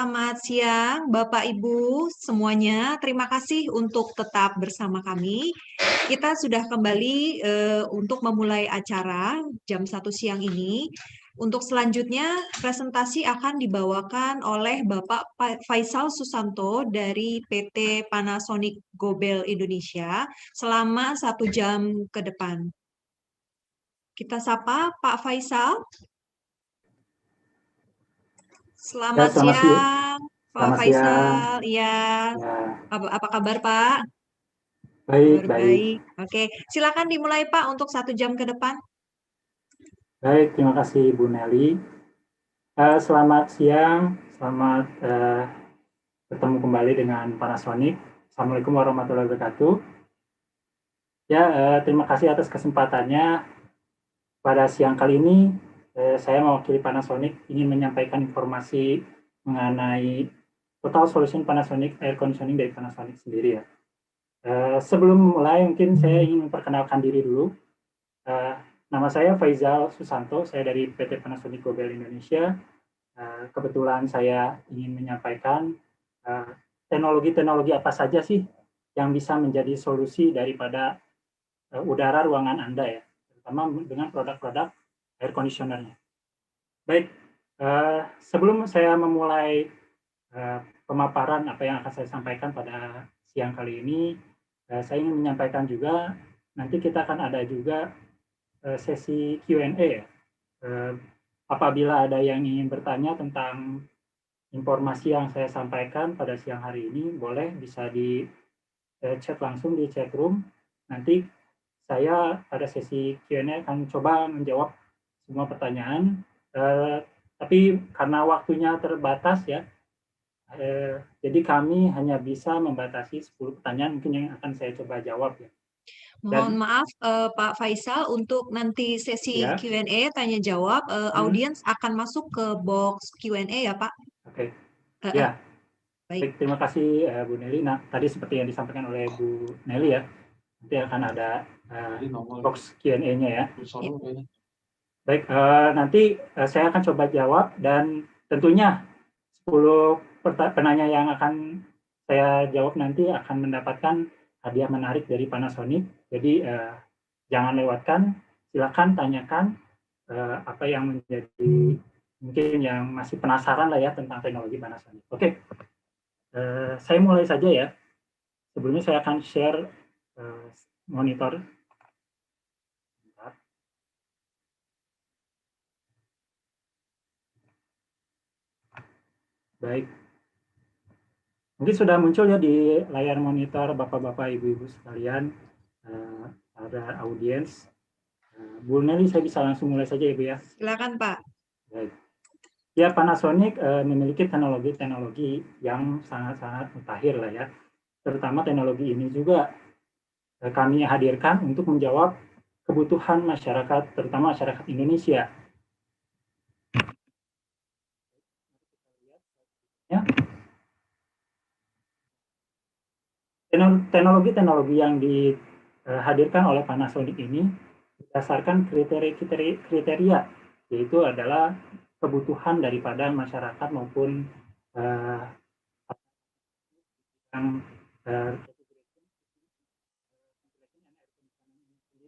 Selamat siang, Bapak Ibu semuanya. Terima kasih untuk tetap bersama kami. Kita sudah kembali untuk memulai acara jam 1 siang ini. Untuk selanjutnya, presentasi akan dibawakan oleh Bapak Faisal Susanto dari PT Panasonic Gobel Indonesia selama 1 jam ke depan. Kita sapa Pak Faisal. Ya, Selamat siang, Pak selamat siang. Faisal. Iya, Ya, apa kabar, Pak? baik, Kabar baik. baik. Oke, silakan dimulai, Pak, untuk 1 jam ke depan. Baik, terima kasih Bu Nelly. Selamat siang, selamat bertemu kembali dengan Panasonic. Assalamualaikum warahmatullahi wabarakatuh. Ya, terima kasih atas kesempatannya. Pada siang kali ini, saya mewakili Panasonic ingin menyampaikan informasi mengenai total solution Panasonic air conditioning dari Panasonic sendiri ya. Sebelum memulai, mungkin saya ingin memperkenalkan diri dulu. Nama saya Faisal Susanto, saya dari PT Panasonic Gobel Indonesia. Kebetulan saya ingin menyampaikan teknologi-teknologi apa saja sih yang bisa menjadi solusi daripada udara ruangan Anda ya, terutama dengan produk-produk air conditioner-nya. Baik, sebelum saya memulai pemaparan apa yang akan saya sampaikan pada siang kali ini, saya ingin menyampaikan juga nanti kita akan ada juga sesi Q&A ya. Apabila ada yang ingin bertanya tentang informasi yang saya sampaikan pada siang hari ini, boleh bisa di chat langsung di chat room. Nanti saya pada sesi Q&A akan coba menjawab semua pertanyaan. Tapi karena waktunya terbatas ya, jadi kami hanya bisa membatasi 10 pertanyaan mungkin yang akan saya coba jawab ya. Mohon maaf, Pak Faisal, untuk nanti sesi Ya. Q&A tanya jawab, audiens akan masuk ke box Q&A ya, Pak? Oke. Ya. Baik. Baik, terima kasih Bu Nelly. Nah, tadi seperti yang disampaikan oleh Bu Nelly ya, nanti akan ada box Q&A-nya ya. Baik, nanti saya akan coba jawab dan tentunya 10 penanya yang akan saya jawab nanti akan mendapatkan hadiah menarik dari Panasonic. Jadi jangan lewatkan, silakan tanyakan apa yang menjadi mungkin yang masih penasaran lah ya tentang teknologi Panasonic. Oke, saya mulai saja ya. Sebelumnya saya akan share monitor. Baik. Mungkin sudah muncul ya di layar monitor Bapak-Bapak, Ibu-Ibu sekalian, ada audiens. Bu Nelly, saya bisa langsung mulai saja Ibu ya. Silakan Pak. Baik. Ya, Panasonic memiliki teknologi-teknologi yang sangat-sangat mutakhir lah ya. Terutama teknologi ini juga kami hadirkan untuk menjawab kebutuhan masyarakat, terutama masyarakat Indonesia. Ya. Teknologi-teknologi yang dihadirkan oleh Panasonic ini berdasarkan kriteria, yaitu adalah kebutuhan daripada masyarakat maupun yang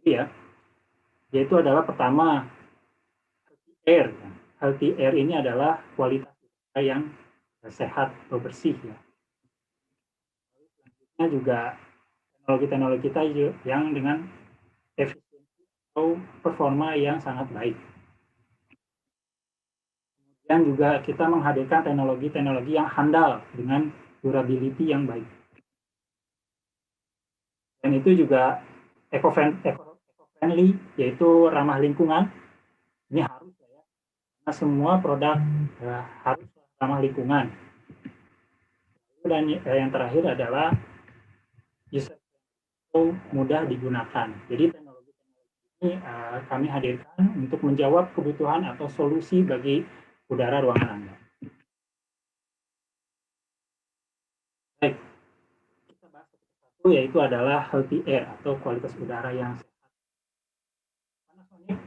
ya, yaitu adalah pertama air. Healthy air ini adalah kualitas udara yang sehat atau bersih ya. Selanjutnya juga teknologi-teknologi kita yang dengan efisiensi atau performa yang sangat baik. Kemudian juga kita menghadirkan teknologi-teknologi yang handal dengan durability yang baik. Dan itu juga eco-friendly, yaitu ramah lingkungan. Ini harus ya, karena semua produk harus ramah lingkungan. Dan yang terakhir adalah user mudah digunakan. Jadi teknologi-teknologi ini kami hadirkan untuk menjawab kebutuhan atau solusi bagi udara ruangan Anda. Baik, kita bahas satu yaitu adalah healthy air atau kualitas udara yang sehat. Panasonic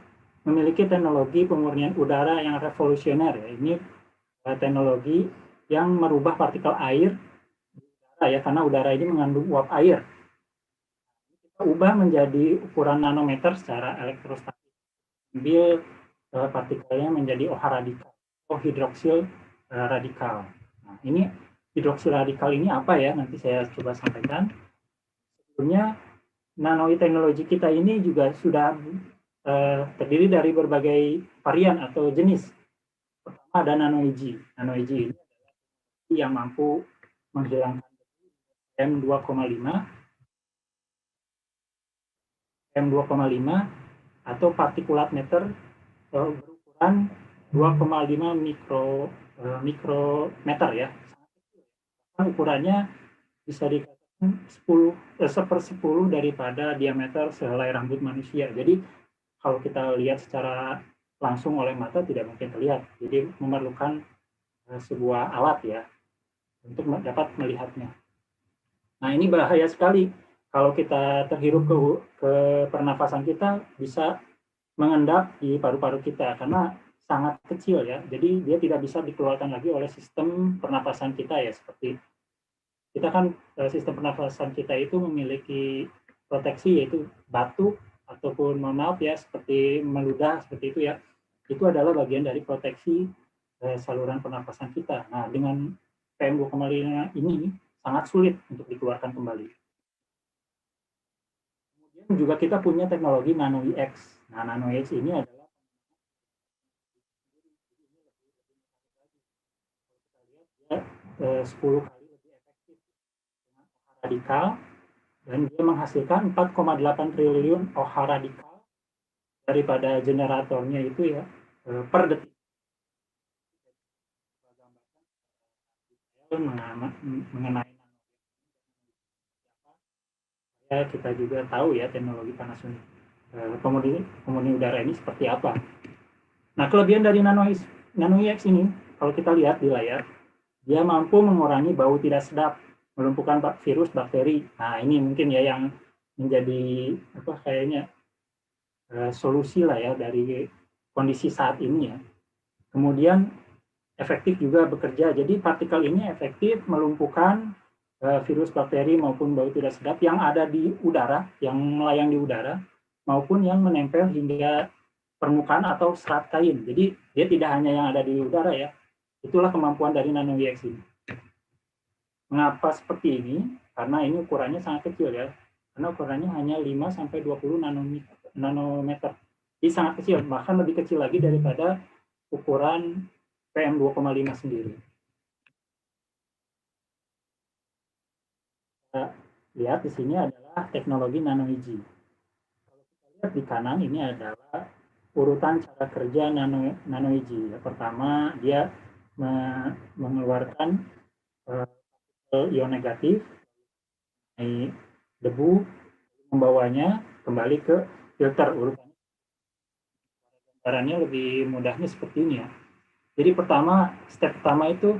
memiliki teknologi pemurnian udara yang revolusioner ya. Ini teknologi yang merubah partikel air di udara ya, karena udara ini mengandung uap air. Kita ubah menjadi ukuran nanometer secara elektrostatik. Ambil partikelnya menjadi OH radikal atau hidroksil radikal. Nah, ini hidroksil radikal ini apa ya? Nanti saya coba sampaikan. Sebelumnya nanoteknologi kita ini juga sudah terdiri dari berbagai varian atau jenis. Pertama ada nanoEG. nanoEG ini adalah yang mampu menghilangkan PM2,5 atau partikulat matter berukuran 2,5 mikrometer ya. Ukurannya bisa dikatakan 1/10 daripada diameter sehelai rambut manusia. Jadi kalau kita lihat secara langsung oleh mata tidak mungkin terlihat. Jadi memerlukan sebuah alat ya untuk dapat melihatnya. Nah, ini bahaya sekali. Kalau kita terhirup ke pernafasan kita, bisa mengendap di paru-paru kita karena sangat kecil ya. Jadi dia tidak bisa dikeluarkan lagi oleh sistem pernafasan kita ya. Seperti kita kan sistem pernafasan kita itu memiliki proteksi yaitu batuk ataupun mohon maaf ya seperti meludah seperti itu ya. Itu adalah bagian dari proteksi saluran pernafasan kita. Nah, dengan PM2,5 ini sangat sulit untuk dikeluarkan kembali. Kemudian juga kita punya teknologi NanoEX. Nah, NanoEX ini adalah 10 kali lebih efektif dengan OH radikal dan dia menghasilkan 4,8 triliun OH radikal daripada generatornya itu ya per detik. Mengenai ya, kita juga tahu ya teknologi Panasonic pemurni udara ini seperti apa. Nah, kelebihan dari NanoEX ini kalau kita lihat di layar, dia mampu mengurangi bau tidak sedap, melumpuhkan virus, bakteri. Nah, ini mungkin ya yang menjadi kayaknya solusi lah ya dari kondisi saat ini ya. Kemudian efektif juga bekerja. Jadi partikel ini efektif melumpuhkan virus, bakteri maupun bau tidak sedap yang ada di udara, yang melayang di udara, maupun yang menempel hingga permukaan atau serat kain. Jadi dia tidak hanya yang ada di udara ya. Itulah kemampuan dari NanoEX ini. Mengapa seperti ini? Karena ini ukurannya sangat kecil ya. Karena ukurannya hanya 5-20 nanometer. Jadi sangat kecil, bahkan lebih kecil lagi daripada ukuran PM2,5 sendiri. Kita lihat di sini adalah teknologi NanoEG. Kalau kita lihat di kanan ini adalah urutan cara kerja NanoEG. Pertama, dia mengeluarkan ion negatif, debu, membawanya kembali ke filter. Urutannya gambarannya lebih mudahnya seperti ini ya. Jadi step pertama itu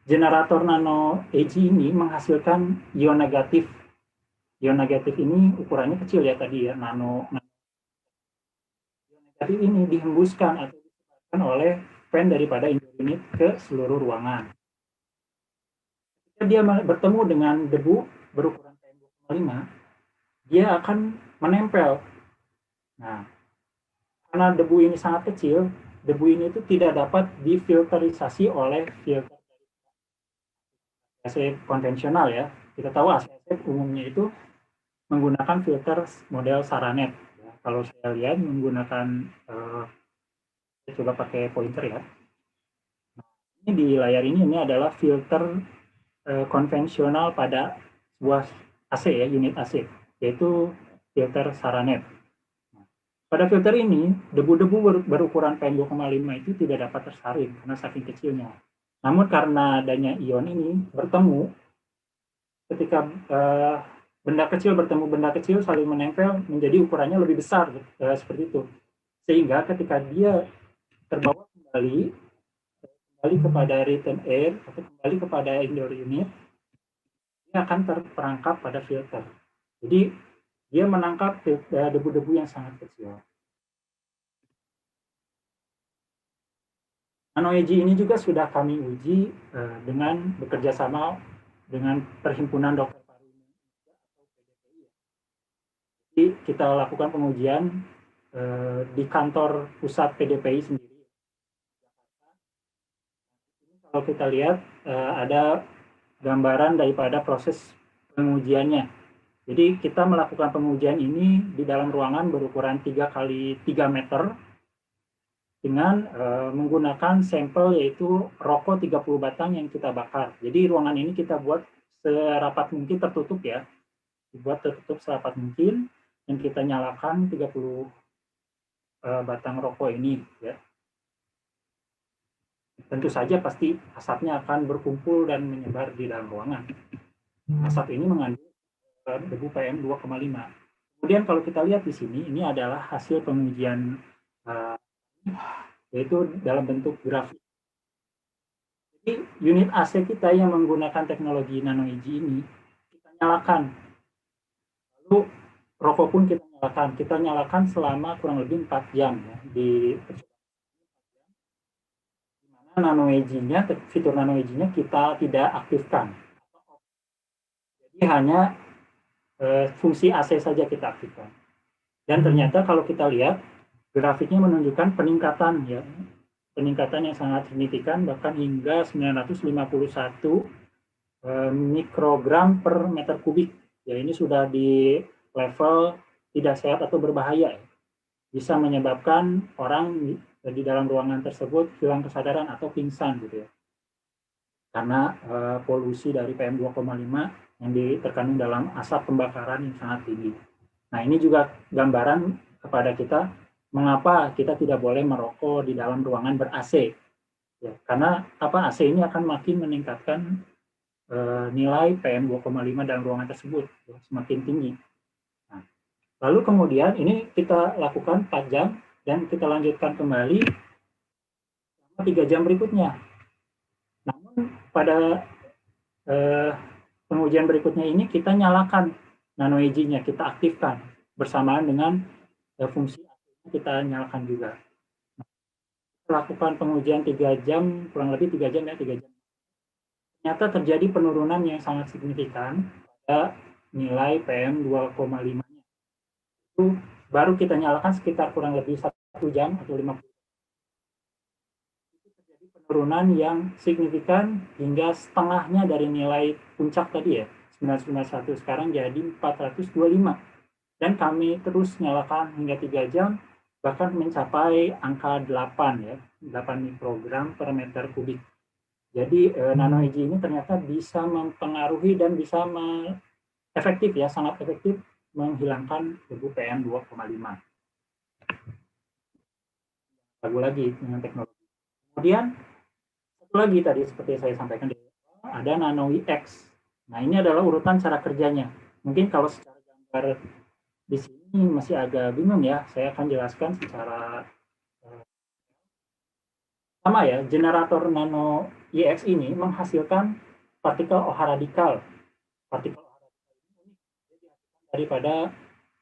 generator NanoEG ini menghasilkan ion negatif. Ion negatif ini ukurannya kecil ya tadi ya, nano. Ion negatif ini dihembuskan atau disebarkan oleh fan daripada indoor unit ke seluruh ruangan. Ketika dia bertemu dengan debu berukuran PM2,5, dia akan menempel. Nah, karena debu ini sangat kecil, debu ini itu tidak dapat difilterisasi oleh filter AC konvensional ya. Kita tahu AC umumnya itu menggunakan filter model Saranet. Ya, kalau saya lihat menggunakan, saya coba pakai pointer ya. Nah, ini di layar ini adalah filter konvensional pada sebuah AC ya, unit AC, yaitu filter Saranet. Pada filter ini, debu-debu berukuran PM2,5 itu tidak dapat tersaring karena saking kecilnya. Namun karena adanya ion ini bertemu, ketika benda kecil bertemu benda kecil saling menempel menjadi ukurannya lebih besar seperti itu. Sehingga ketika dia terbawa kembali kepada return air atau kembali kepada indoor unit, dia akan terperangkap pada filter. Jadi dia menangkap debu-debu yang sangat kecil. NanoEdge ini juga sudah kami uji dengan bekerja sama dengan Perhimpunan Dokter Paru Indonesia atau PDPI. Jadi kita lakukan pengujian di kantor pusat PDPI sendiri. Kalau kita lihat ada gambaran daripada proses pengujiannya. Jadi kita melakukan pengujian ini di dalam ruangan berukuran 3 kali 3 meter dengan menggunakan sampel yaitu rokok 30 batang yang kita bakar. Jadi ruangan ini kita buat serapat mungkin tertutup ya. Dibuat tertutup serapat mungkin dan kita nyalakan 30 batang rokok ini ya. Tentu saja pasti asapnya akan berkumpul dan menyebar di dalam ruangan. Asap ini mengandung debu PM 2,5. Kemudian kalau kita lihat di sini, ini adalah hasil pengujian yaitu dalam bentuk grafik. Jadi unit AC kita yang menggunakan teknologi NanoEdge ini kita nyalakan. Lalu rokok pun kita nyalakan. Kita nyalakan selama kurang lebih 4 jam ya, di mana NanoEdge-nya, fitur NanoEdge-nya kita tidak aktifkan. Jadi hanya fungsi AC saja kita aktifkan. Dan ternyata kalau kita lihat grafiknya menunjukkan peningkatan ya, peningkatan yang sangat signifikan bahkan hingga 951 mikrogram per meter kubik. Ya ini sudah di level tidak sehat atau berbahaya. Bisa menyebabkan orang di dalam ruangan tersebut hilang kesadaran atau pingsan gitu ya. Karena polusi dari PM 2,5 yang terkandung dalam asap pembakaran yang sangat tinggi. Nah, ini juga gambaran kepada kita mengapa kita tidak boleh merokok di dalam ruangan ber-AC. Ya, karena apa, AC ini akan makin meningkatkan nilai PM 2,5 dalam ruangan tersebut, ya, semakin tinggi. Nah, lalu kemudian ini kita lakukan 4 jam dan kita lanjutkan kembali selama 3 jam berikutnya. Namun pada pengujian berikutnya ini kita nyalakan NanoEdge-nya, kita aktifkan bersamaan dengan fungsi kita nyalakan juga. Kita lakukan pengujian 3 jam, kurang lebih 3 jam ya, 3 jam. Ternyata terjadi penurunan yang sangat signifikan pada nilai PM 2,5-nya. Itu baru kita nyalakan sekitar kurang lebih 1 jam atau 50. Itu terjadi penurunan yang signifikan hingga setengahnya dari nilai puncak tadi ya, 991 sekarang jadi 425. Dan kami terus nyalakan hingga 3 jam, bahkan mencapai angka 8 ya, 8 mikrogram per meter kubik. Jadi NanoEdge ini ternyata bisa mempengaruhi dan bisa efektif ya, sangat efektif menghilangkan debu PM 2,5. Lagu lagi dengan teknologi. Kemudian satu lagi tadi seperti saya sampaikan ada NanoEX. Nah, ini adalah urutan cara kerjanya. Mungkin kalau secara gambar di sini masih agak bingung ya. Saya akan jelaskan secara sama ya. Generator NanoEX ini menghasilkan partikel OH radikal. Partikel OH radikal ini dihasilkan daripada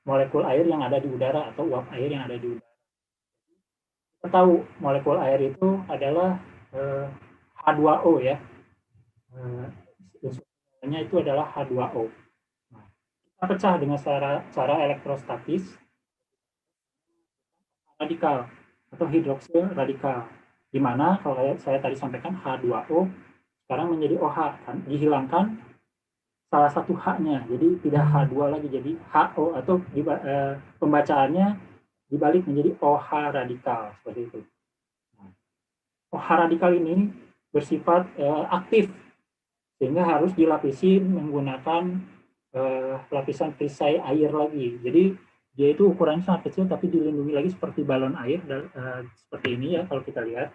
molekul air yang ada di udara atau uap air yang ada di udara. Kita tahu molekul air itu adalah H2O ya. Instrumennya itu adalah H2O. Nah, kita pecah dengan cara elektrostatis radikal atau hidroksil radikal. Di mana kalau saya tadi sampaikan H2O sekarang menjadi OH, kan? Dihilangkan salah satu H-nya, jadi tidak H2 lagi, jadi HO atau pembacaannya dibalik menjadi OH radikal seperti itu. Nah, OH radikal ini bersifat aktif sehingga harus dilapisi menggunakan lapisan perisai air lagi. Jadi dia itu ukurannya sangat kecil tapi dilindungi lagi seperti balon air seperti ini ya. Kalau kita lihat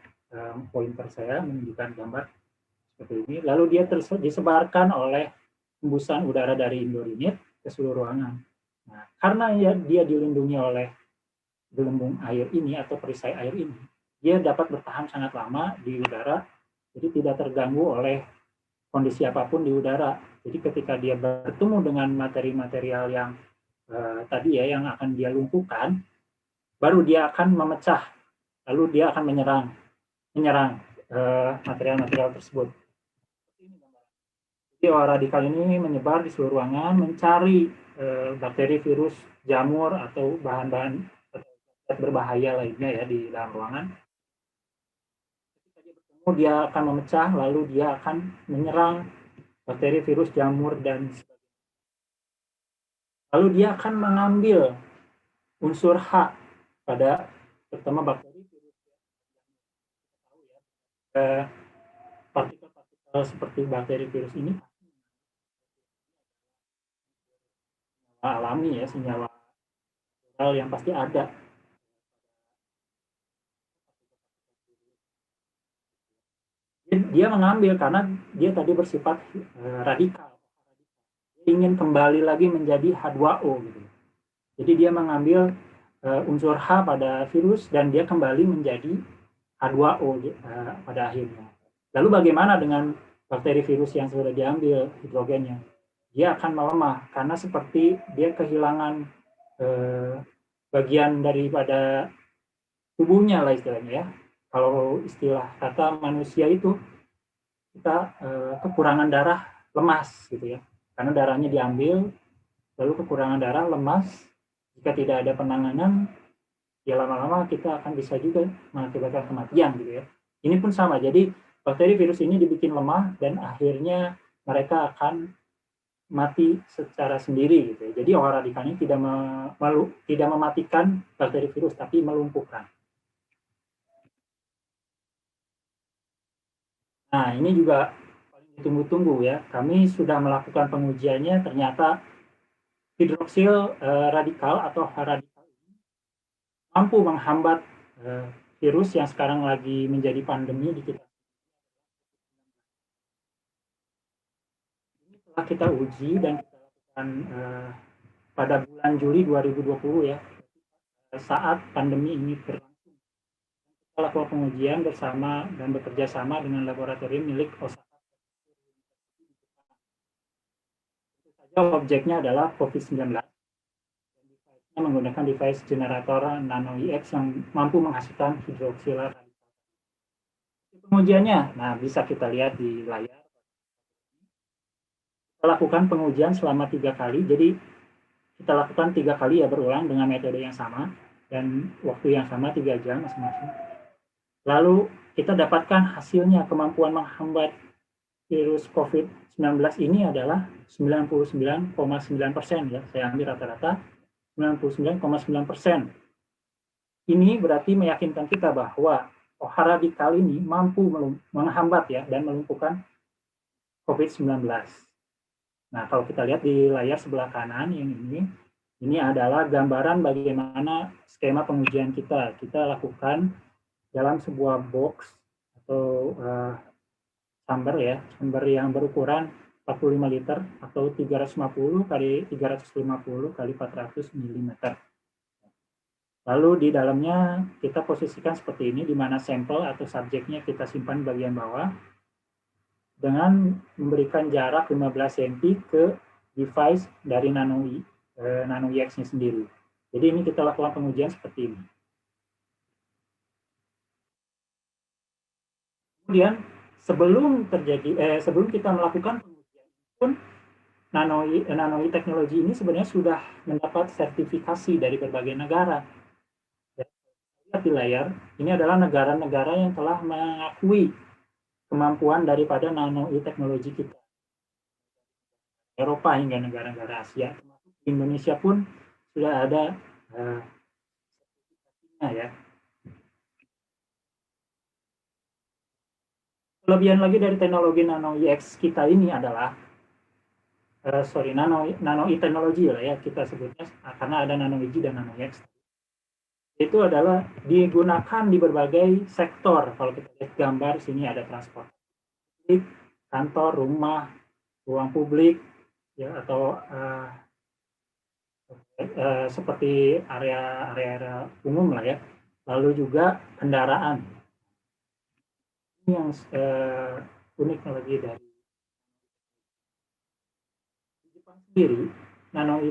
pointer saya menunjukkan gambar seperti ini. Lalu dia disebarkan oleh hembusan udara dari Indorinit ke seluruh ruangan. Nah, karena ya dia dilindungi oleh gelembung air ini atau perisai air ini, dia dapat bertahan sangat lama di udara, jadi tidak terganggu oleh kondisi apapun di udara. Jadi ketika dia bertemu dengan materi-material yang tadi ya yang akan dia lumpuhkan, baru dia akan memecah, lalu dia akan menyerang. material-material tersebut. Jadi radikal ini menyebar di seluruh ruangan, mencari bakteri, virus, jamur, atau bahan-bahan berbahaya lainnya ya di dalam ruangan. Ketika dia bertemu, dia akan memecah, lalu dia akan menyerang bakteri, virus, jamur, dan sebagainya. Lalu dia akan mengambil unsur H pada terutama bakteri, virus, partikel-partikel seperti bakteri, virus ini alami ya, senyawa yang pasti ada. Dia mengambil karena dia tadi bersifat radikal. Dia ingin kembali lagi menjadi H2O gitu. Jadi dia mengambil unsur H pada virus dan dia kembali menjadi H2O pada akhirnya. Lalu bagaimana dengan bakteri virus yang sudah diambil hidrogennya? Dia akan melemah karena seperti dia kehilangan bagian daripada tubuhnya lah istilahnya ya. Kalau istilah kata manusia itu kita kekurangan darah, lemas gitu ya. Karena darahnya diambil, lalu kekurangan darah, lemas. Jika tidak ada penanganan, ya lama-lama kita akan bisa juga mengakibatkan kematian gitu ya. Ini pun sama. Jadi bakteri virus ini dibikin lemah dan akhirnya mereka akan mati secara sendiri gitu ya. Jadi OH radikal ini tidak mematikan bakteri virus tapi melumpuhkan. Nah, ini juga paling ditunggu-tunggu ya. Kami sudah melakukan pengujiannya, ternyata hidroksil radikal atau H radikal ini mampu menghambat virus yang sekarang lagi menjadi pandemi di kita. Ini telah kita uji dan kita lakukan pada bulan Juli 2020 ya, saat pandemi ini berlangsung. Kita lakukan pengujian bersama dan bekerja sama dengan laboratorium milik Osaka. Objeknya adalah COVID-19. Device-nya menggunakan device generator NanoEX yang mampu menghasilkan hidroksil radikal. Pengujiannya, nah bisa kita lihat di layar. Kita lakukan pengujian selama 3 kali, jadi kita lakukan 3 kali ya berulang dengan metode yang sama dan waktu yang sama 3 jam masing-masing. Lalu kita dapatkan hasilnya, kemampuan menghambat virus COVID-19 ini adalah 99,9% ya. Saya ambil rata-rata 99,9%. Ini berarti meyakinkan kita bahwa OH radikal ini mampu menghambat ya dan melumpuhkan COVID-19. Nah, kalau kita lihat di layar sebelah kanan yang ini adalah gambaran bagaimana skema pengujian kita. Kita lakukan dalam sebuah box atau chamber ya, chamber yang berukuran 45 liter atau 350 kali 350 kali 400 mm. Lalu di dalamnya kita posisikan seperti ini, di mana sampel atau subjeknya kita simpan bagian bawah dengan memberikan jarak 15 cm ke device dari NanoEX-nya sendiri. Jadi ini kita lakukan pengujian seperti ini. Kemudian sebelum kita melakukan pengujian pun Nano teknologi ini sebenarnya sudah mendapat sertifikasi dari berbagai negara. Lihat di layar, ini adalah negara-negara yang telah mengakui kemampuan daripada teknologi kita. Eropa hingga negara-negara Asia, termasuk Indonesia pun sudah ada sertifikasinya ya. Kelebihan lagi dari teknologi NanoEX kita ini adalah nano teknologi lah ya kita sebutnya, karena ada NanoEG dan NanoEX. Itu adalah digunakan di berbagai sektor. Kalau kita lihat gambar sini ada transportasi, kantor, rumah, ruang publik, ya atau seperti area umum lah ya. Lalu juga kendaraan. Ini yang unik lagi dari Jepang sendiri,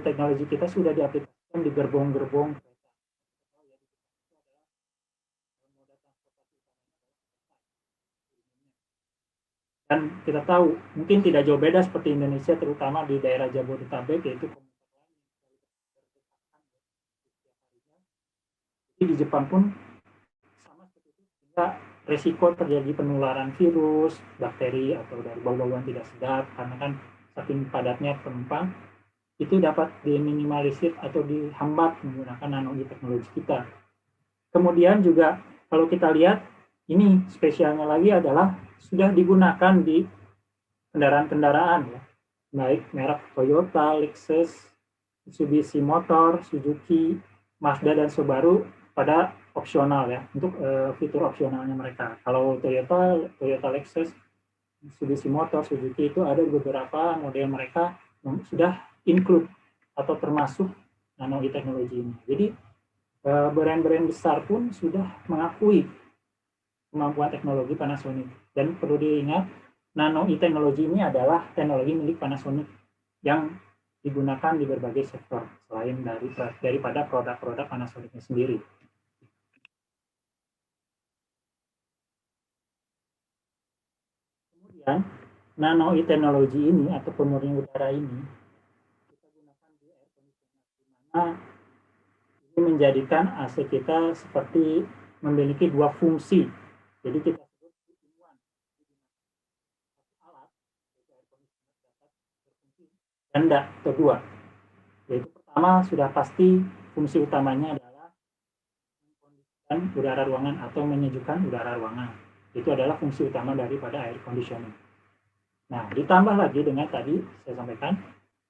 teknologi kita sudah diaplikasikan di gerbong-gerbong kereta. Dan kita tahu mungkin tidak jauh beda seperti Indonesia, terutama di daerah Jabodetabek, yaitu di Jepang pun sama seperti itu, sehingga resiko terjadi penularan virus, bakteri atau dari bau-bauan tidak sedap karena kan saking padatnya penumpang itu dapat diminimalisir atau dihambat menggunakan nanoteknologi kita. Kemudian juga kalau kita lihat ini spesialnya lagi adalah sudah digunakan di kendaraan-kendaraan ya, baik merek Toyota, Lexus, Mitsubishi Motor, Suzuki, Mazda dan Subaru pada opsional ya, untuk fitur opsionalnya mereka. Kalau Toyota Lexus, Mitsubishi Motor, Suzuki itu ada beberapa model mereka yang sudah include atau termasuk nano teknologi ini. Jadi brand-brand besar pun sudah mengakui kemampuan teknologi Panasonic. Dan perlu diingat, nano teknologi ini adalah teknologi milik Panasonic yang digunakan di berbagai sektor selain daripada produk-produk Panasonic sendiri. Kemudian nano teknologi ini atau pemurni udara ini kita gunakan di air conditioner, di mana ini menjadikan AC kita seperti memiliki dua fungsi. Jadi kita sebut in-one, alat yaitu air conditioner dapat berfungsi ganda atau dua. Yaitu pertama sudah pasti fungsi utamanya adalah mengkondisikan udara ruangan atau menyejukkan udara ruangan. Itu adalah fungsi utama daripada air conditioning. Nah, ditambah lagi dengan tadi saya sampaikan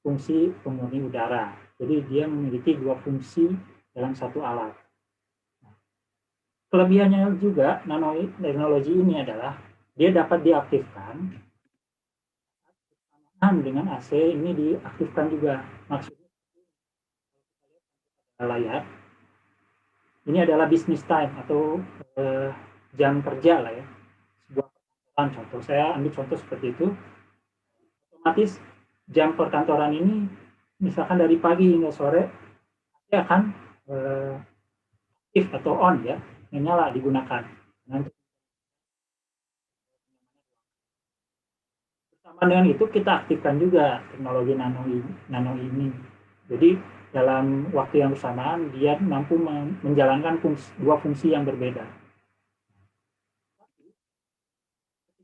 fungsi pemurni udara. Jadi dia memiliki dua fungsi dalam satu alat. Nah, kelebihannya juga nanoteknologi ini adalah dia dapat diaktifkan dengan AC ini diaktifkan juga. Maksudnya layar ini adalah business time atau jam kerja lah ya, sebuah perkantoran. Contoh saya ambil contoh seperti itu, otomatis jam perkantoran ini misalkan dari pagi hingga sore dia akan aktif atau on ya, menyala digunakan. Nanti bersama dengan itu kita aktifkan juga teknologi nano ini. Jadi dalam waktu yang bersamaan dia mampu menjalankan dua fungsi yang berbeda.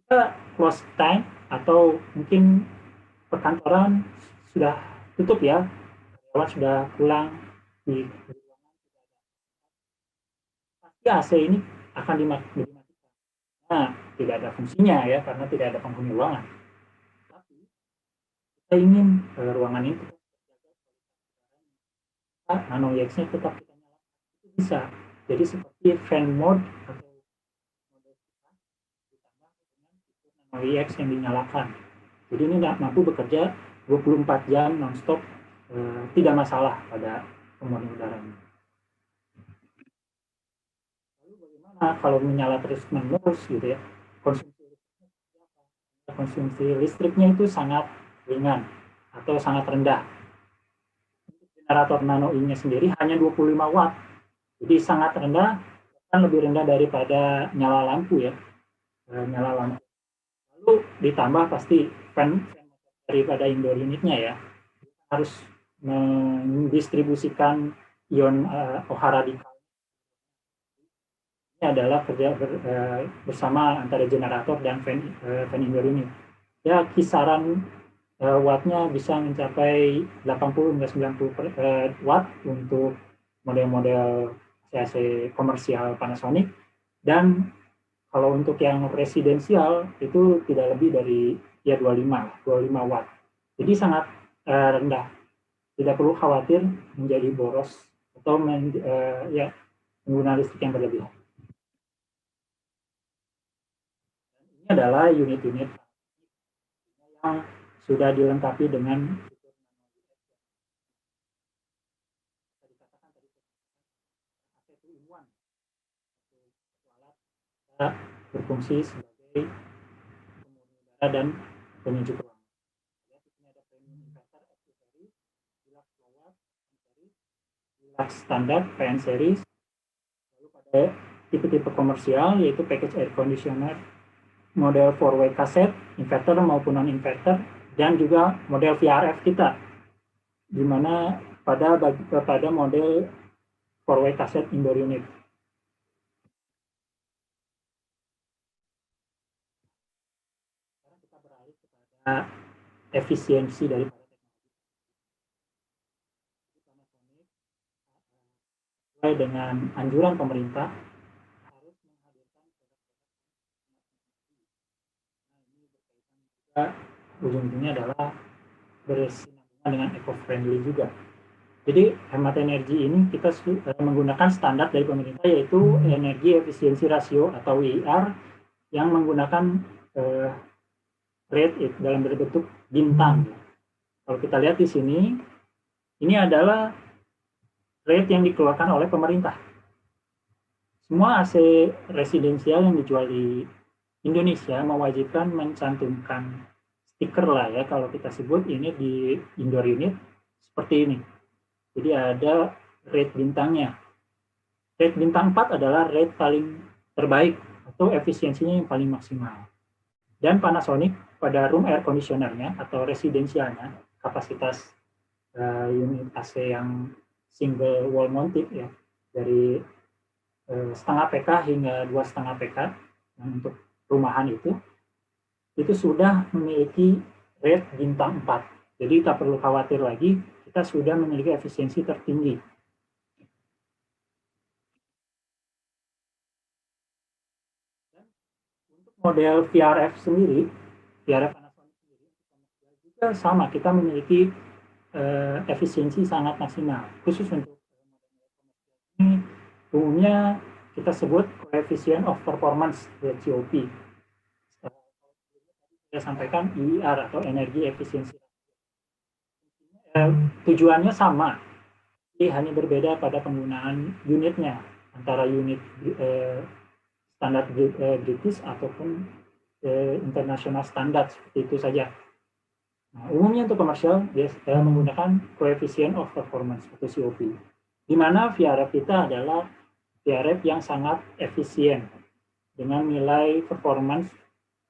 Kita close time atau mungkin perkantoran sudah tutup ya, karyawan sudah pulang di ruangan, pasti AC ini akan dimatikan. Nah, tidak ada fungsinya ya, karena tidak ada penghuni ruangan. Tapi kita ingin ruangan ini tetap nano nya tetap kita nyalakan, itu bisa. Jadi seperti fan mode atau mode kita ditambah dengan fitur nano yang dinyalakan. Jadi ini mampu bekerja 24 jam non-stop, tidak masalah pada pemurni udara ini. Lalu bagaimana kalau menyala terus-menerus gitu ya? Konsumsi listriknya itu sangat ringan atau sangat rendah. Generator nano I-nya sendiri hanya 25 watt. Jadi sangat rendah, kan lebih rendah daripada nyala lampu ya. Nyala lampu. Lalu ditambah pasti fan daripada indoor unitnya ya, harus mendistribusikan ion OH radikal. Ini adalah kerja bersama antara generator dan fan indoor unit. Ya kisaran wattnya bisa mencapai 80 hingga 90 watt untuk model-model AC komersial Panasonic, dan kalau untuk yang residensial itu tidak lebih dari ya 25 watt. Jadi sangat rendah. Tidak perlu khawatir menjadi boros atau ya menggunakan listrik yang berlebihan. Ini adalah unit-unit yang sudah dilengkapi dengan berfungsi sebagai pemurni udara dan penyejuk ruangan. Ya, di sini ada premium inverter F series, Deluxe Power series, Deluxe Standard PN series. Lalu pada tipe-tipe komersial yaitu package air conditioner model 4-way cassette, inverter maupun non-inverter, dan juga model VRF kita, di mana pada model 4-way cassette indoor unit. Sekarang kita beralih kepada efisiensi dari sesuai dengan anjuran pemerintah harus menghadirkan ujung-ujungnya adalah bersinambungan dengan eco-friendly juga. Jadi hemat energi ini kita menggunakan standar dari pemerintah, yaitu energi efisiensi rasio atau EER, yang menggunakan rate dalam bentuk bintang. Kalau kita lihat di sini, ini adalah rate yang dikeluarkan oleh pemerintah. Semua AC residensial yang dijual di Indonesia mewajibkan mencantumkan stiker lah ya, kalau kita sebut ini di indoor unit seperti ini. Jadi ada rate bintangnya. Rate bintang 4 adalah rate paling terbaik atau efisiensinya yang paling maksimal. Dan Panasonic pada room air conditioner-nya atau residensialnya, kapasitas unit AC yang single wall mounted ya, dari setengah PK hingga 2,5 PK untuk rumahan itu sudah memiliki rate bintang 4. Jadi tak perlu khawatir lagi, kita sudah memiliki efisiensi tertinggi. Dan untuk model VRF sendiri, VRF Panasonic sendiri juga sama, kita memiliki efisiensi sangat maksimal. Khusus untuk ini, umumnya kita sebut coefficient of performance COP. Saya sampaikan EER atau energi efisiensi. Tujuannya sama, jadi hanya berbeda pada penggunaan unitnya, antara unit standar British ataupun international standard, seperti itu saja. Nah, umumnya untuk komersial menggunakan coefficient of performance atau COP, di mana VRF kita adalah VRF yang sangat efisien dengan nilai performance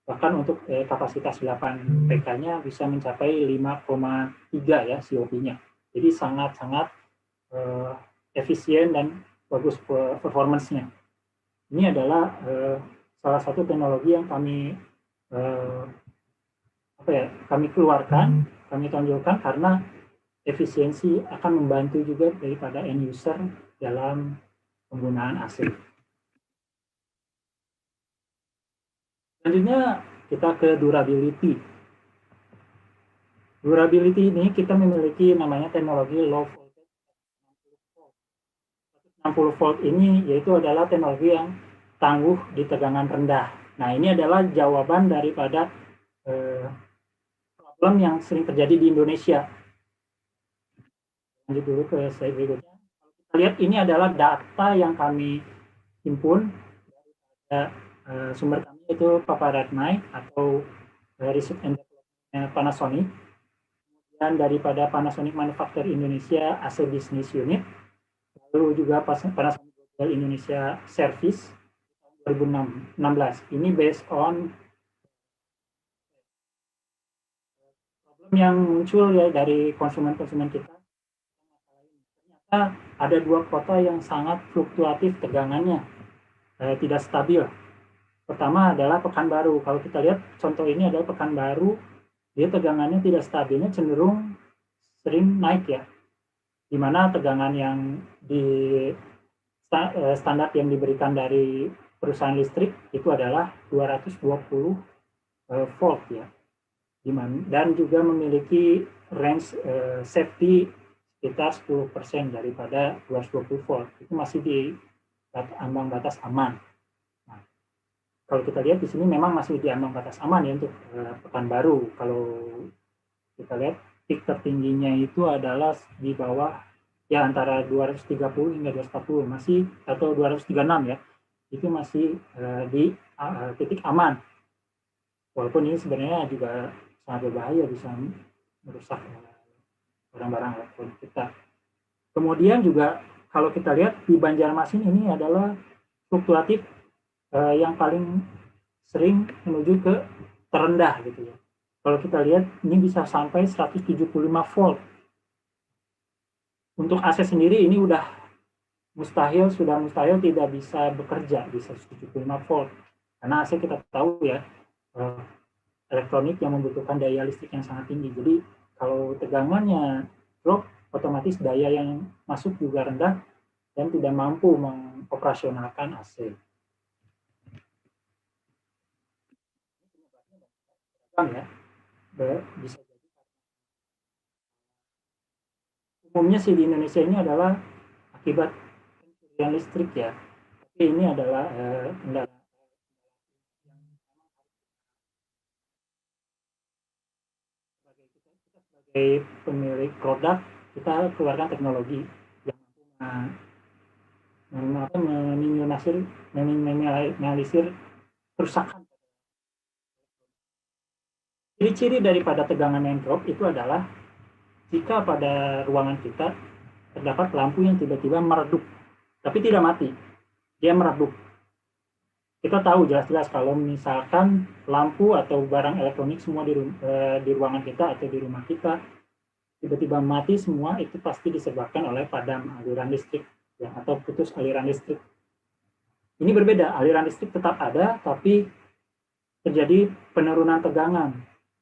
bahkan untuk kapasitas 8 PK-nya bisa mencapai 5,3 ya COP-nya. Jadi sangat-sangat efisien dan bagus performance-nya. Ini adalah salah satu teknologi yang kami kami keluarkan, kami tonjolkan karena efisiensi akan membantu juga daripada end user dalam penggunaan AC. Selanjutnya kita ke durability. Durability ini kita memiliki namanya teknologi low voltage 60 volt ini, yaitu adalah teknologi yang tangguh di tegangan rendah. Nah, ini adalah jawaban daripada problem yang sering terjadi di Indonesia. Lanjut dulu ke slide berikutnya. Kalau kita lihat, ini adalah data yang kami himpun dari sumber kami, itu Paparatnai atau Research and Development Panasonic, kemudian daripada Panasonic Manufacture Indonesia AC Business Unit, lalu juga Panasonic Global Indonesia Service tahun 2016. Ini based on problem yang muncul ya dari konsumen-konsumen kita. Ternyata ada dua kota yang sangat fluktuatif tegangannya, tidak stabil. Pertama adalah Pekanbaru. Kalau kita lihat contoh ini adalah Pekanbaru, dia tegangannya tidak stabilnya, cenderung sering naik ya. Di mana tegangan yang di standar yang diberikan dari perusahaan listrik itu adalah 220 volt ya. Dan juga memiliki range safety sekitar 10% daripada 220 volt. Itu masih di ambang batas aman. Kalau kita lihat di sini memang masih di ambang batas aman ya untuk Pekanbaru. Kalau kita lihat peak tertingginya itu adalah di bawah ya antara 230 hingga 240 masih, atau 236 ya. Itu masih di titik aman. Walaupun ini sebenarnya juga sangat berbahaya, bisa merusak barang-barang elektronik kita. Kemudian juga kalau kita lihat di Banjarmasin ini adalah fluktuatif yang paling sering menuju ke terendah gitu ya. Kalau kita lihat ini bisa sampai 175 volt. Untuk AC sendiri ini sudah mustahil tidak bisa bekerja di 175 volt. Karena AC kita tahu ya, elektronik yang membutuhkan daya listrik yang sangat tinggi. Jadi kalau tegangannya drop, otomatis daya yang masuk juga rendah dan tidak mampu mengoperasionalkan AC. Ya, bisa jadi umumnya sih di Indonesia ini adalah akibat pencurian listrik ya. Tapi ini adalah kendala sebagai pemilik produk, kita keluarkan teknologi yang mampu meminimalisir kerusakan. Ciri-ciri daripada tegangan yang drop itu adalah jika pada ruangan kita terdapat lampu yang tiba-tiba meredup, tapi tidak mati, dia meredup. Kita tahu jelas-jelas kalau misalkan lampu atau barang elektronik semua di ruangan kita atau di rumah kita tiba-tiba mati semua, itu pasti disebabkan oleh padam aliran listrik ya, atau putus aliran listrik. Ini berbeda, aliran listrik tetap ada, tapi terjadi penurunan tegangan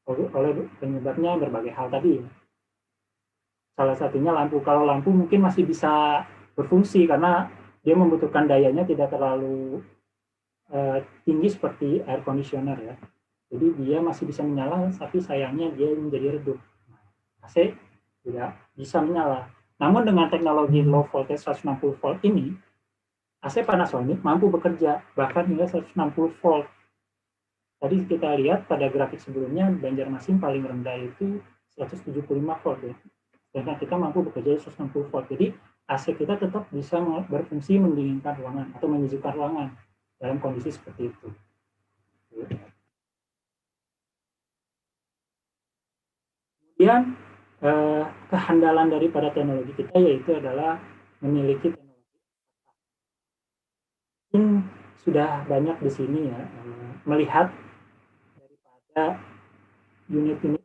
oleh penyebabnya berbagai hal tadi. Salah satunya lampu. Kalau lampu mungkin masih bisa berfungsi karena dia membutuhkan dayanya tidak terlalu tinggi seperti air conditioner ya. Jadi dia masih bisa menyala, tapi sayangnya dia menjadi redup. AC tidak bisa menyala. Namun dengan teknologi low voltage 160 volt ini, AC Panasonic mampu bekerja bahkan hingga 160 volt. Tadi kita lihat pada grafik sebelumnya, Banjarmasin paling rendah itu 175 volt ya. Sedangkan kita mampu bekerja 160 volt. Jadi AC kita tetap bisa berfungsi mendinginkan ruangan atau menyejukkan ruangan dalam kondisi seperti itu. Kemudian kehandalan daripada teknologi kita yaitu adalah memiliki teknologi. Ini sudah banyak di sini ya, melihat daripada unit-unit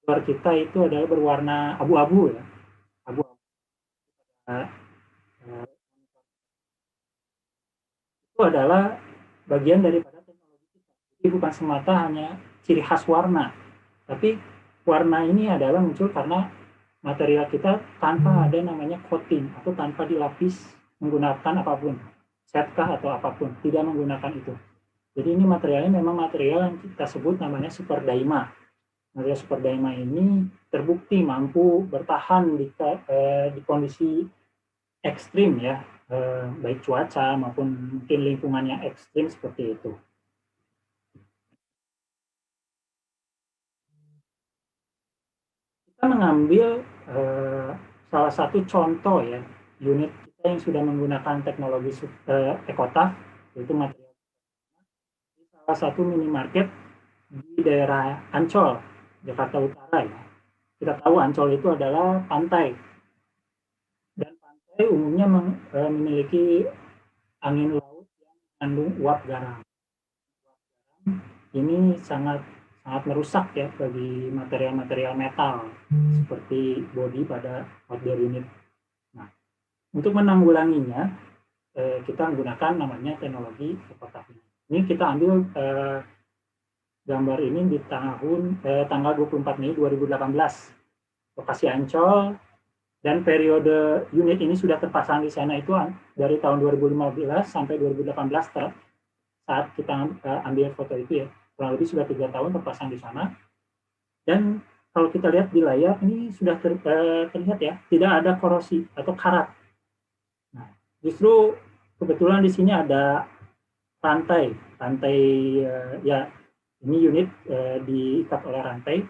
luar kita itu adalah berwarna abu-abu ya, abu-abu. Itu adalah bagian daripada teknologi kita. Jadi bukan semata hanya ciri khas warna, tapi warna ini adalah muncul karena material kita tanpa ada namanya coating atau tanpa dilapis menggunakan apapun, setkah atau apapun, tidak menggunakan itu. Jadi ini materialnya memang material yang kita sebut namanya super daima. Material super daima ini terbukti mampu bertahan di kondisi ekstrim ya, baik cuaca maupun mungkin lingkungan yang ekstrim seperti itu. Kita mengambil salah satu contoh ya, unit kita yang sudah menggunakan teknologi EcoTaff, yaitu material di salah satu minimarket di daerah Ancol, Jakarta Utara ya. Kita tahu Ancol itu adalah pantai, dan pantai umumnya memiliki angin laut yang mengandung uap garam. Ini sangat merusak ya bagi material-material metal seperti bodi pada outdoor unit. Nah, untuk menanggulanginya kita menggunakan namanya teknologi EcoTaff. Ini kita ambil gambar ini di tanggal 24 Mei 2018, lokasi Ancol, dan periode unit ini sudah terpasang di sana itu dari tahun 2015 sampai 2018 saat kita ambil foto itu ya, kurang lebih sudah 3 tahun terpasang di sana. Dan kalau kita lihat di layar ini sudah terlihat ya, tidak ada korosi atau karat. Nah, justru kebetulan di sini ada rantai ya. Ini unit diikat oleh rantai,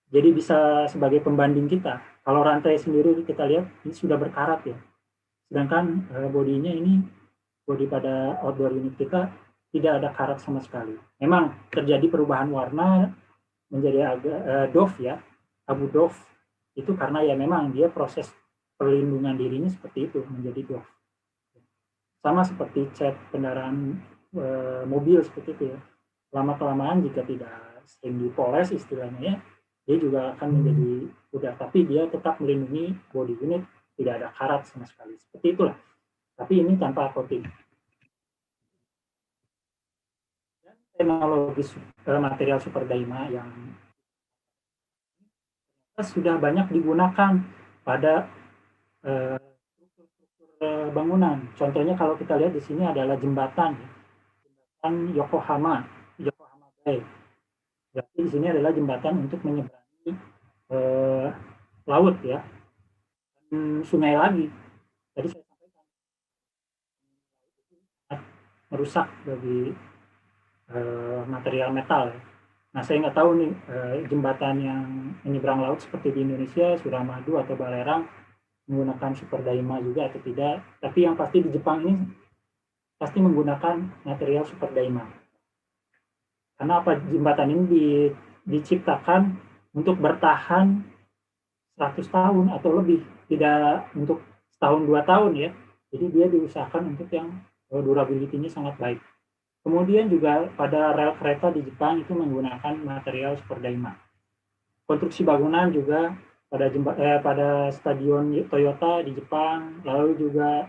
jadi bisa sebagai pembanding kita. Kalau rantai sendiri kita lihat ini sudah berkarat ya, sedangkan bodinya ini, bodi pada outdoor unit kita tidak ada karat sama sekali. Memang terjadi perubahan warna menjadi agak doff ya, abu doff, itu karena ya memang dia proses perlindungan dirinya seperti itu menjadi doff. Sama seperti cat kendaraan mobil seperti itu ya. lama-kelamaan jika tidak sering dipoles istilahnya ya, dia juga akan menjadi pudar, tapi dia tetap melindungi body unit, tidak ada karat sama sekali. Seperti itulah. Tapi ini tanpa coating. Dan teknologi material super Daima yang sudah banyak digunakan pada bangunan. Contohnya kalau kita lihat di sini adalah jembatan Yokohama Bay. Berarti di sini adalah jembatan untuk menyeberangi laut ya, dan sungai lagi. Tadi saya sampaikan merusak bagi material metal. Nah, saya nggak tahu nih jembatan yang menyeberang laut seperti di Indonesia, Suramadu atau Balerang menggunakan super Daima juga atau tidak. Tapi yang pasti di Jepang ini pasti menggunakan material super Daima. Karena apa, jembatan ini diciptakan untuk bertahan 100 tahun atau lebih, tidak untuk setahun 2 tahun ya. Jadi dia diusahakan untuk yang durability-nya sangat baik. Kemudian juga pada rel kereta di Jepang itu menggunakan material super Daima. Konstruksi bangunan juga pada stadion Toyota di Jepang, lalu juga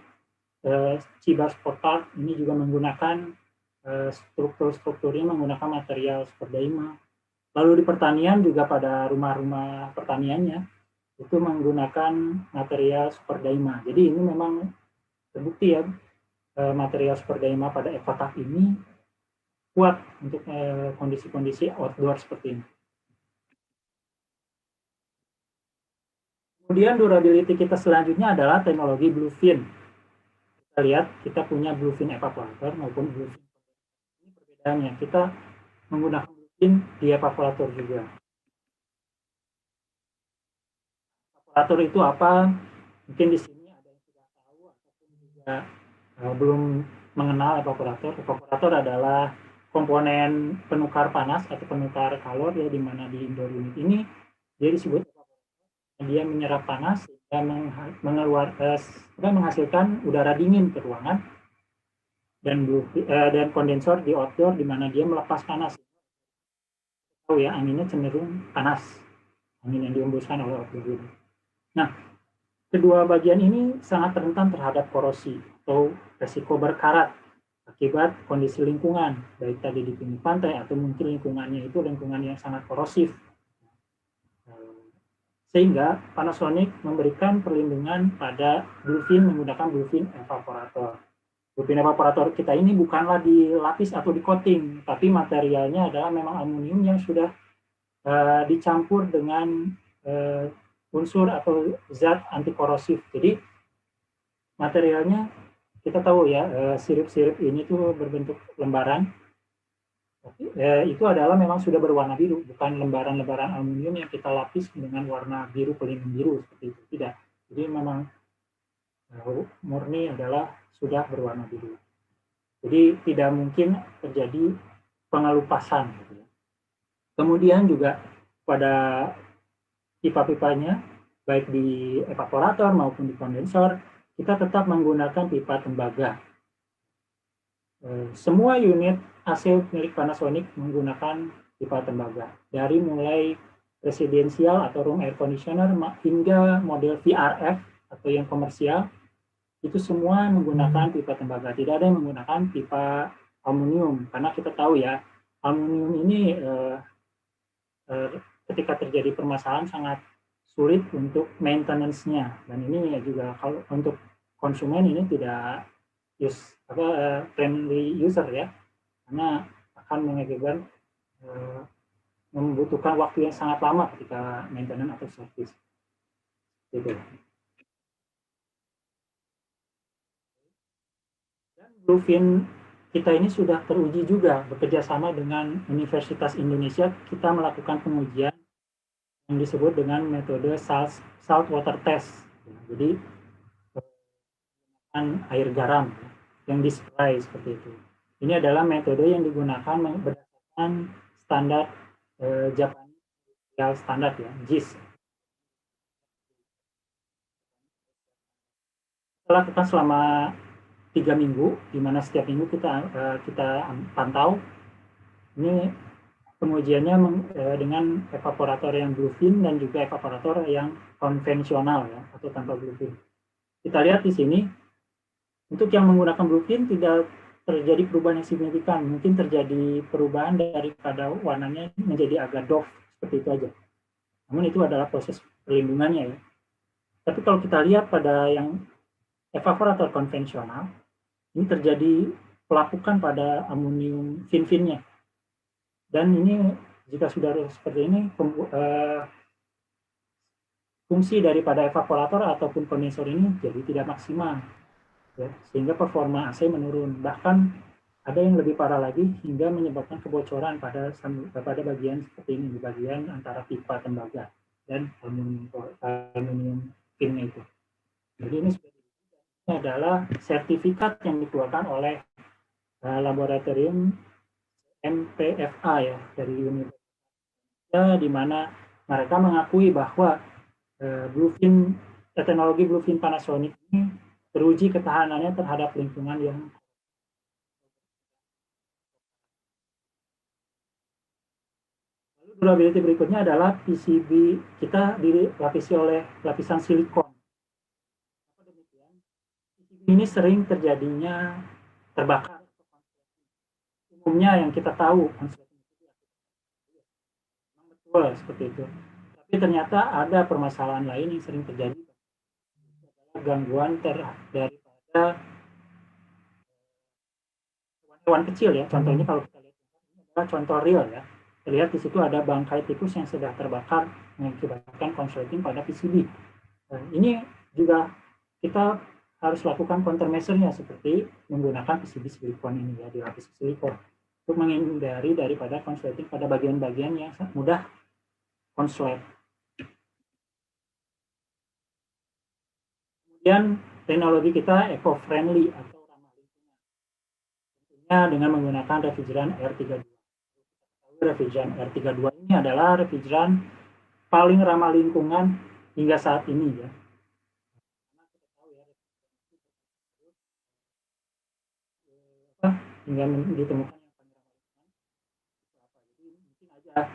Chiba Sport Park ini juga menggunakan strukturnya menggunakan material super Daima. Lalu di pertanian juga pada rumah-rumah pertaniannya itu menggunakan material super Daima. Jadi ini memang terbukti ya, material super Daima pada EcoTac ini kuat untuk kondisi-kondisi outdoor seperti ini. Kemudian durability kita selanjutnya adalah teknologi bluefin. Kita lihat kita punya bluefin evaporator maupun bluefin. Ini perbedaannya, kita menggunakan bluefin di evaporator juga. Evaporator itu apa? Mungkin di sini ada yang sudah tahu ataupun juga belum mengenal evaporator. Evaporator adalah komponen penukar panas atau penukar kalor ya, di mana di indoor unit ini dia disebut evaporator. Dia menyerap panas dan menghasilkan udara dingin ke ruangan, dan kondensor di outdoor di mana dia melepas panas. Oh ya, anginnya cenderung panas, angin yang dihembuskan oleh outdoor unit. Nah, kedua bagian ini sangat rentan terhadap korosi atau resiko berkarat akibat kondisi lingkungan, baik tadi di pinggir pantai atau mungkin lingkungannya itu lingkungan yang sangat korosif. Sehingga Panasonic memberikan perlindungan pada bluefin menggunakan bluefin evaporator. Bluefin evaporator kita ini bukanlah dilapis atau di coating, tapi materialnya adalah memang aluminium yang sudah dicampur dengan unsur atau zat anti korosif. Jadi materialnya kita tahu ya, sirip-sirip ini tuh berbentuk lembaran. Itu adalah memang sudah berwarna biru, bukan lembaran-lembaran aluminium yang kita lapis dengan warna biru pelindung biru seperti itu. Tidak. Jadi memang murni adalah sudah berwarna biru. Jadi tidak mungkin terjadi pengelupasan. Gitu ya. Kemudian juga pada pipa-pipanya, baik di evaporator maupun di kondensor, kita tetap menggunakan pipa tembaga. Semua unit AC milik Panasonic menggunakan pipa tembaga. Dari mulai residensial atau room air conditioner hingga model VRF atau yang komersial, itu semua menggunakan pipa tembaga. Tidak ada yang menggunakan pipa aluminium, karena kita tahu ya, aluminium ini ketika terjadi permasalahan sangat sulit untuk maintenance-nya, dan ini juga kalau untuk konsumen ini tidak friendly user ya, karena akan mengakibatkan membutuhkan waktu yang sangat lama ketika maintenance atau service. Gitu. Dan bluefin kita ini sudah teruji juga, bekerja sama dengan Universitas Indonesia, kita melakukan pengujian yang disebut dengan metode salt water test. Jadi dengan air garam yang di-spray seperti itu. Ini adalah metode yang digunakan berdasarkan standar Japanese standar ya, JIS. Kita lakukan selama 3 minggu, di mana setiap minggu kita pantau Ini pengujiannya dengan evaporator yang bluefin dan juga evaporator yang konvensional ya, atau tanpa bluefin. Kita lihat di sini, untuk yang menggunakan bluefin tidak terjadi perubahan yang signifikan. Mungkin terjadi perubahan daripada warnanya menjadi agak doff, seperti itu aja. Namun itu adalah proses perlindungannya ya. Tapi kalau kita lihat pada yang evaporator konvensional, ini terjadi pelapukan pada amonium fin-finnya. Dan ini jika sudah seperti ini, fungsi daripada evaporator ataupun kondensor ini jadi tidak maksimal. Ya, sehingga performa AC menurun. Bahkan ada yang lebih parah lagi hingga menyebabkan kebocoran pada bagian seperti ini, di bagian antara pipa tembaga dan aluminium finnya itu. Jadi ini adalah sertifikat yang dikeluarkan oleh laboratorium MPFA ya dari Universitas, di mana mereka mengakui bahwa bluefin, teknologi bluefin Panasonic ini teruji ketahanannya terhadap lingkungan yang durability berikutnya adalah PCB kita dilapisi oleh lapisan silikon. PCB ini sering terjadinya terbakar. Umumnya yang kita tahu betul seperti itu. Tapi ternyata ada permasalahan lain yang sering terjadi, gangguan daripada hewan kecil ya. Contohnya kalau kita lihat ini adalah contoh real ya. Terlihat di situ ada bangkai tikus yang sudah terbakar mengakibatkan konsleting pada PCB. Nah, ini juga kita harus lakukan countermeasure-nya seperti menggunakan PCB silikon ini ya, dilapisi silikon untuk menghindari daripada konsleting pada bagian-bagian yang mudah konslet. Kemudian teknologi kita eco-friendly atau ramah lingkungan. Tentunya dengan menggunakan refrigeran R32. Refrigeran R32 ini adalah refrigeran paling ramah lingkungan hingga saat ini ya. Hingga ditemukan yang paling ramah lingkungan. Jadi mungkin aja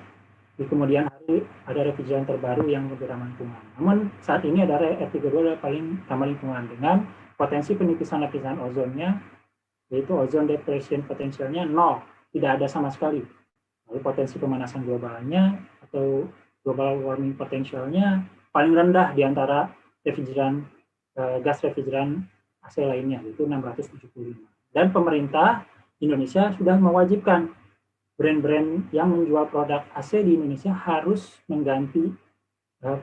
di kemudian hari ada refrigeran terbaru yang lebih ramah lingkungan. Namun saat ini ada R32 adalah paling ramah lingkungan dengan potensi penipisan lapisan ozonnya, yaitu ozone depletion potensialnya 0, tidak ada sama sekali. Lalu potensi pemanasan globalnya atau global warming potensialnya paling rendah di antara refrigeran gas refrigeran AC lainnya, yaitu 675. Dan pemerintah Indonesia sudah mewajibkan brand-brand yang menjual produk AC di Indonesia harus mengganti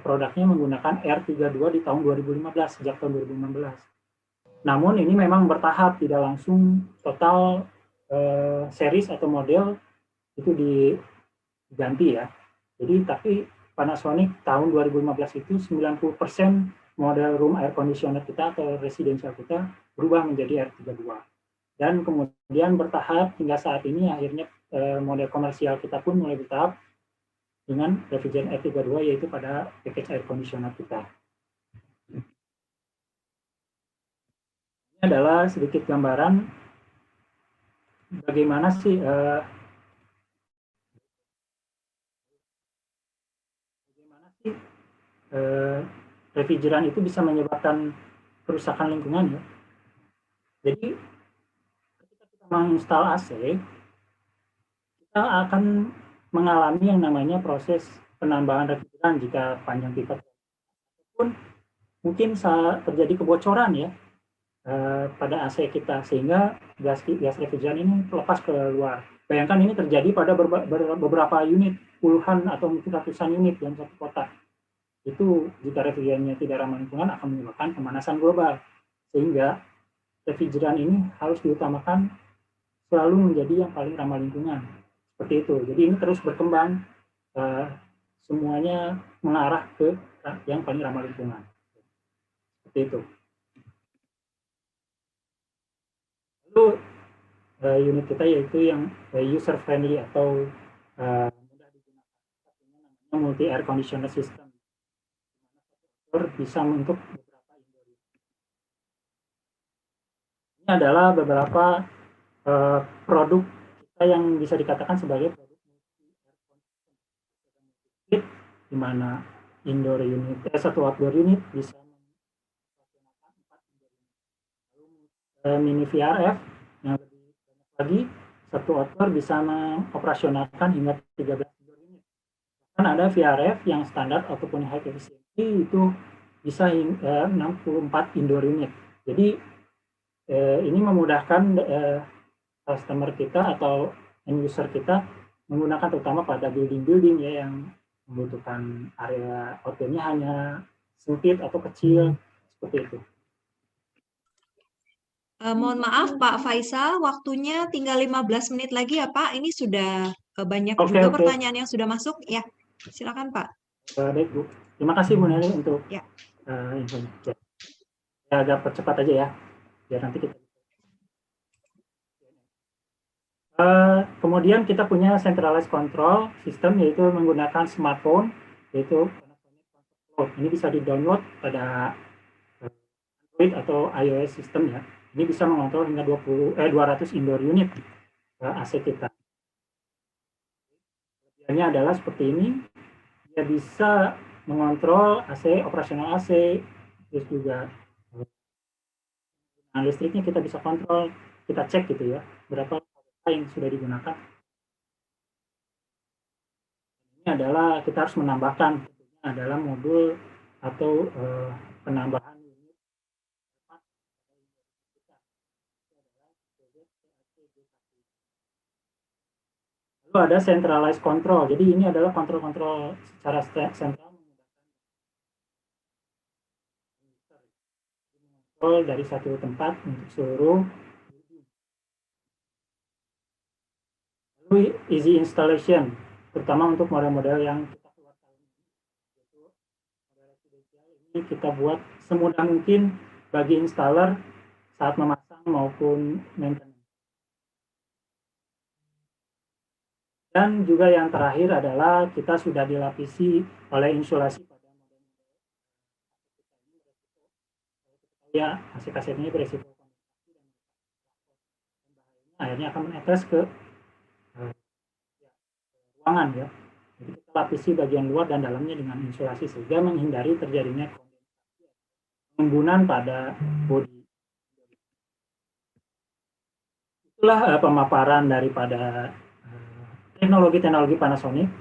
produknya menggunakan R32 di tahun 2015, sejak tahun 2015. Namun ini memang bertahap, tidak langsung total series atau model itu diganti ya. Jadi tapi Panasonic tahun 2015 itu 90% model room air conditioner kita atau residential kita berubah menjadi R32. Dan kemudian bertahap hingga saat ini akhirnya model komersial kita pun mulai bertahap dengan refrigeran R32 yaitu pada package air conditioner kita. Ini adalah sedikit gambaran bagaimana sih refrigeran itu bisa menyebabkan kerusakan lingkungan ya. Jadi ketika kita menginstal AC, kita akan mengalami yang namanya proses penambahan refrigeran jika panjang pipa pun mungkin terjadi kebocoran ya pada AC kita sehingga gas refrigeran ini lepas ke luar. Bayangkan ini terjadi pada beberapa unit, puluhan atau mungkin ratusan unit dalam satu kota. Itu jika refrigerannya tidak ramah lingkungan akan menyebabkan pemanasan global. Sehingga refrigeran ini harus diutamakan selalu menjadi yang paling ramah lingkungan. Seperti itu. Jadi ini terus berkembang, semuanya mengarah ke yang paling ramah lingkungan. Seperti itu. Lalu unit kita yaitu yang user friendly atau mudah digunakan. Namanya multi air conditioner system. Bisa untuk beberapa indoor. Ini adalah beberapa produk kita yang bisa dikatakan sebagai produk multi di mana indoor unit, satu outdoor unit bisa mini VRF yang lebih banyak lagi, satu outdoor bisa mengoperasionalkan hingga 13 indoor unit. Kan ada VRF yang standar ataupun high efficiency itu bisa 64 indoor unit. Jadi ini memudahkan customer kita atau end user kita menggunakan terutama pada building-building ya yang membutuhkan area outdoor-nya hanya sempit atau kecil seperti itu. Mohon maaf Pak Faisal, waktunya tinggal 15 menit lagi ya Pak. Ini sudah banyak juga pertanyaan yang sudah masuk. Ya, silakan Pak. Baik Bu, terima kasih Bu Nelly untuk ya. Infonya. Ya, agak percepat aja ya, biar nanti kita. Kemudian kita punya centralized control system, yaitu menggunakan smartphone, yaitu ini bisa di-download pada Android atau iOS system ya. Ini bisa mengontrol hingga 200 indoor unit AC kita. Kelebihannya adalah seperti ini, dia bisa mengontrol AC, operasional AC, terus juga listriknya kita bisa kontrol, kita cek gitu ya, berapa yang sudah digunakan. Ini adalah kita harus menambahkan, adalah modul atau penambahan unit. Lalu ada centralized control, jadi ini adalah kontrol-kontrol secara sentral dari satu tempat untuk seluruh. Lalu easy installation, terutama untuk model-model yang kita keluar tahun ini, yaitu model residensial ini kita buat semudah mungkin bagi installer saat memasang maupun maintenance. Dan juga yang terakhir adalah kita sudah dilapisi oleh insulasi pada model-model ya, AC kasetnya beresiko kondensasi dan akhirnya akan menetes ke ruangan ya. Jadi kita lapisi bagian luar dan dalamnya dengan insulasi sehingga menghindari terjadinya kondensasi penimbunan pada bodi. Itulah pemaparan daripada teknologi-teknologi Panasonic